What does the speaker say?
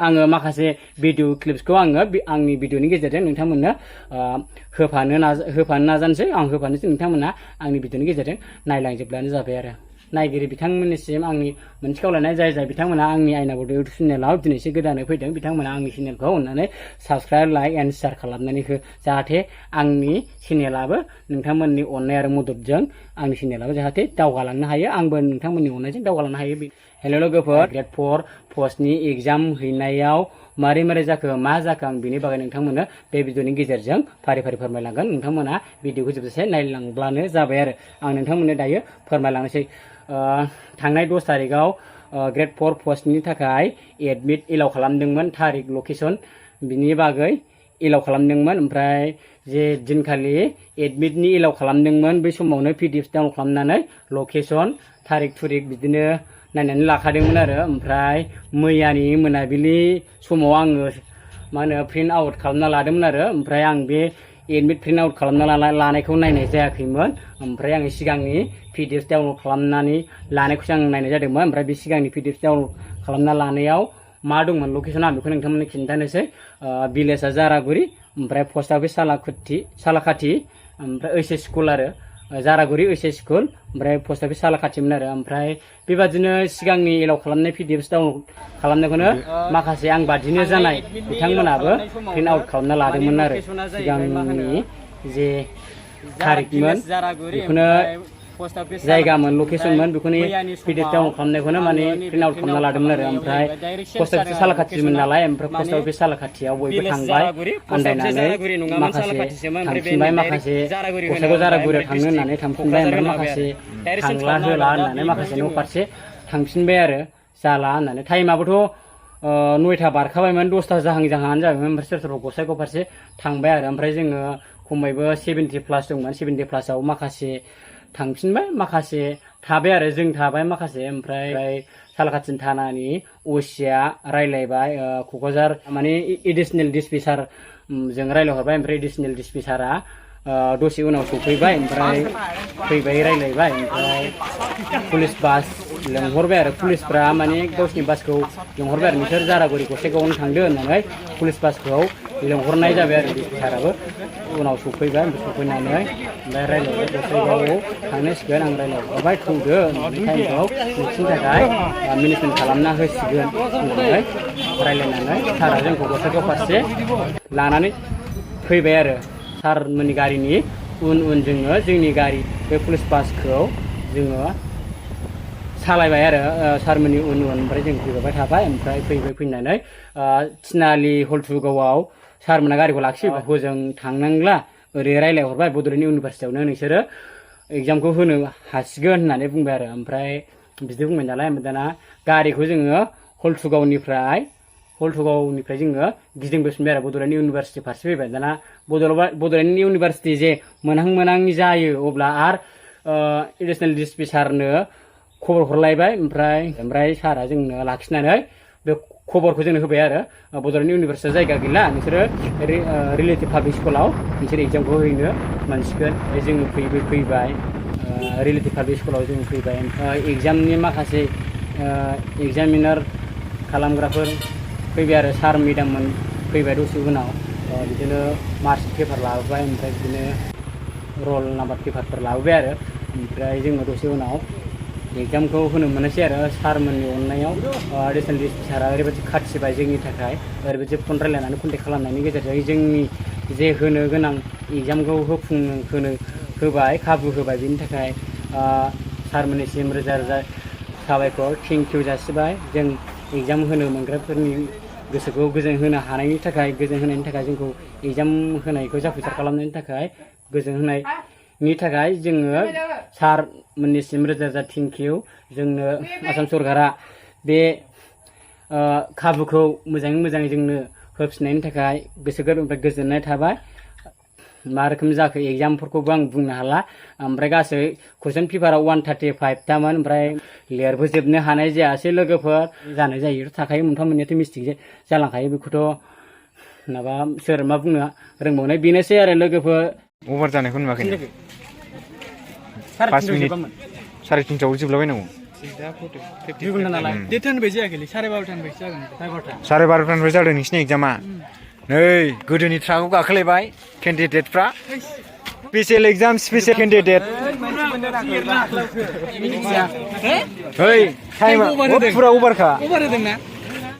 आङो माखासे भिडिअ क्लिप्सखौ आङो आंनि भिडिअनि गेजेरजों नोंथांमोननो होफानो नाजानोसै आं होफानोसै नोंथांमोना आंनि भिडिअनि गेजेरजों नायलांजोबब्लानो जाबाय आरो नायगिरि बिथांमोननिसिम आंनि मोनसे खावलायनाय जाय बिथांमोना आंनि आयना बड' इउटुब चेनेलाव दिनैसो गोदानै फैदों बिथांमोना आंनि चेनेलखौ अननानै साबस्क्राइब लाइक एन्ड शेयार खालामनानै हो जाहाथे आंनि चेनेलाबो नोंथांमोननि अननाय आरो मददजों आंनि चेनेलाबो जाहाथे दावगालांनो हायो आंबो नोंथांमोननि अननायजों दावगालांनो हायो हेल' लोगोफोर ग्रेड 4 पस्टनि एग्जाम हैनायाव मारै जाखो मा जाखो आं बिनि बागै नोंथांमोननो बे भिडिअनि गेजेरजों फारि फोरमायलांगोन नोंथांमोना भिडिअखौ जोबजासे नायलांब्लानो जाबाय आरो आं नोंथांमोननो दायो फोरमायलांनोसै थांनाय 10 तारिखआव ग्रेड 4 पस्टनि थाखाय एडमिट एलाउ खालामदोंमोन तारिख लकेसन बिनि बागै एलाउ खालामदोंमोन ओमफ्राय जे दिनखालि एडमिटनि एलाउ खालामदोंमोन बै समावनो PDF डाउनलड खालामनानै लकेसन तारिख थुरिख बिदिनो नायनानै लाखादोंमोन आरो ओमफ्राय मैयानि मोनाबिलि समाव आङो मा होनो प्रिन्ट आउट खालामना लादोंमोन आरो ओमफ्राय आं बे एडमिट प्रिन्ट आउट खालामना लानायखौ नायनाय जायाखैमोन ओमफ्राय आङो सिगांनि PDF डाउनलड खालामनानै लानायखौसो आं नायनाय जादोंमोन ओमफ्राय बे सिगांनि PDF डाउनलड खालामना लानायाव मा दंमोन लकेसन आं बेखौ नोंथांमोननो खिन्थानोसै भिलेजआ जारागुरि ओमफ्राय पस्ट अफिस सालाखाथि ओमफ्राय ओइस स्कुल आरो जारागुरि ओइस स्कुल ओमफ्राय पस्ट अफिस सालाखाथिमोन आरो ओमफ्राय बेबादिनो सिगांनि एलाउ खालामनाय PDF डाउनलड खालामनायखौनो माखासे आं बादिनो जानाय बिथांमोनाबो प्रिन्ट आउट खालामना लादोंमोन आरो सिगांनि जे तारिखमोन बेखौनो जायगामोन लकेसनमोन बेखौनो PDF डाउनलड खालामनायखौनो माने प्रिन्ट आउट खालामना लादोंमोन आरो ओमफ्राय पस्ट अफिस सालाखाथिमोन नालाय ओमफ्राय पस्ट अफिस सालाखाथियाव बयबो थांबाय आन्दायनानै माखासे थांफिनबाय माखासे गसाइगाव जारागुरियाव थांनो होननानै थांफिनबाय ओमफ्राय माखासे थांला होला होननानै माखासे न' फारसे थांफिनबाय आरो जाला होननानै टाइमाबोथ' 9ता बारखाबायमोन 10ता जाहां जाबायमोन ओमफ्राय सोरबा गसाइगाव फारसे थांबाय आरो ओमफ्राय जोङो खमैबो 70 प्लास दंमोन 70 प्लासाव माखासे थांफिनबाय माखासे थाबाय आरो जों थाबाय माखासे ओमफ्राय सालाखाथि थानानि असिया रायलायबाय क'क्राझार माने एडिशनेल डिस्पेचार जों रायलायहरबाय ओमफ्राय एडिशनेल डिस्पेचारा दसे उनाव सफैबाय ओमफ्राय फैबाय रायलायबाय ओमफ्राय पुलिस बास लेंहरबाय आरो पुलिसफ्रा माने गावसिनि बासखौ लेंहरबाय आरो नोंसोर जारागुरि गसाइगावआवनो थांदो होननानै पुलिस बासखौ लेंहरनाय जाबाय आरो डिस्पेचाराबो उनाव सफैबाय ओमफ्राय सफैनानै ओमफ्राय रायलायबाय गसाइगावआव थांनांसिगोन आं रायलायहरबाय थौदो टाइमखौ नोंसिनि थाखाय मेनेजमेन्ट खालामना होसिगोन होननानै रायलायनानै सारा जोंखौ गसाइगाव फारसे लानानै फैबाय आरो सारमोननि गारिनि उन जोङो जोंनि गारि बे पुलिस बासखौ जोङो सालायबाय आरो सारमोननि उन ओमफ्राय जों फैबाय थाबाय ओमफ्राय फैनानै थिनालि हलथुगावआव सारमोना गारिखौ लाखिबाय हजों थांनांला ओरै रायलायहरबाय बड'लेण्ड इउनिभारसिटियावनो नोंसोरो एग्जामखौ होनो हासिगोन होननानै बुंबाय आरो ओमफ्राय बिदि बुंबाय नालाय ओमफ्राय दाना गारिखौ जोङो हलथुगावनिफ्राय जोङो गिदिंबोफिनबाय आरो बड'लेण्ड इउनिभारसिटि फारसे फैबाय दाना बड'लेण्ड इउनिभारसिटि जे मोनहां जायो अब्ला आरो एडिशनेल डिस्पेचारनो खबर हरलायबाय ओमफ्राय सारा जोंनो लाखिनानै बे खबरखौ जोंनो होबाय आरो बड'लेण्ड इउनिभारसिटियाव जायगा गैला नोंसोरो रिलेटिभ पाब्लिक स्कुलाव नोंसोर एग्जामखौ हैनो मोनसिगोन जोङो फैबाय रिलेटिभ पाब्लिक स्कुलाव जों फैबाय एग्जामनि माखासे एग्जामिनार खालामग्राफोर फैबाय आरो सार मेडाममोन फैबाय दसे उनाव बिदिनो मार्कशिट पेपार लाबोबाय ओमफ्राय बिदिनो रल नाम्बार पेपारफोर लाबोबाय आरो ओमफ्राय जोङो दसे उनाव एग्जामखौ होनो मोननोसै आरो सारमोननि अननायाव एडिशनेल डिस्पेचारा ओरैबायदि खाथिबाय जोंनि थाखाय ओरैबायदि फन रायलायनानै कन्टेक्ट खालामनायनि गेजेरजों जोंनि जे होनो गोनां एग्जामखौ होनो होबाय खाबु होबाय बेनि थाखाय सारमोननिसिम रोजा साबायखर थेंक इउ जासिबाय जों एग्जाम होनो मोनग्राफोरनि गोसोखौ गोजोन होनायनि थाखाय जोंखौ एग्जाम होनायखौ जाफुंसार खालामनायनि थाखाय गोजोन होनायनि थाखाय जोङो सारमोननिसिम रोजा थेंक इउ जोंनो आसाम सरकारा बे खाबुखौ मोजाङै जोंनो होफिननायनि थाखाय गोसो गोरबोनिफ्राय गोजोननाय थाबाय मा रोखोम जाखो एग्जामफोरखौबो आं बुंनो हाला ओमफ्राय गासै कुइसन पेपाराव 135 थामोन ओमफ्राय लिरबोजोबनो हानाय जायासै लोगोफोर जानाय जायो थाखायो मोनफा मोननैयाथ' मिस्टेक जालांखायो बेखौथ' माबा सोर मा बुंनो रोंबावनाय बेनोसै आरो लोगोफोर अभार जानायखौ नुवाखै 5 मिनिट 3:30 जोबलाबायनांगौ दा फटो 2 घन्टा नालाय डेटनिफ्राय जायाखैलै 12:30निफ्राय जागोन 12:30 जादों नोंसिनि एग्जामा नै गोदोनि ट्राकआव गाखोलायबाय केन्डिडेटफ्रा स्पेसियेल एग्जाम स्पेसियेल केन्डिडेट ओइ टाइमा फुरा अभारखा अभार होदोंना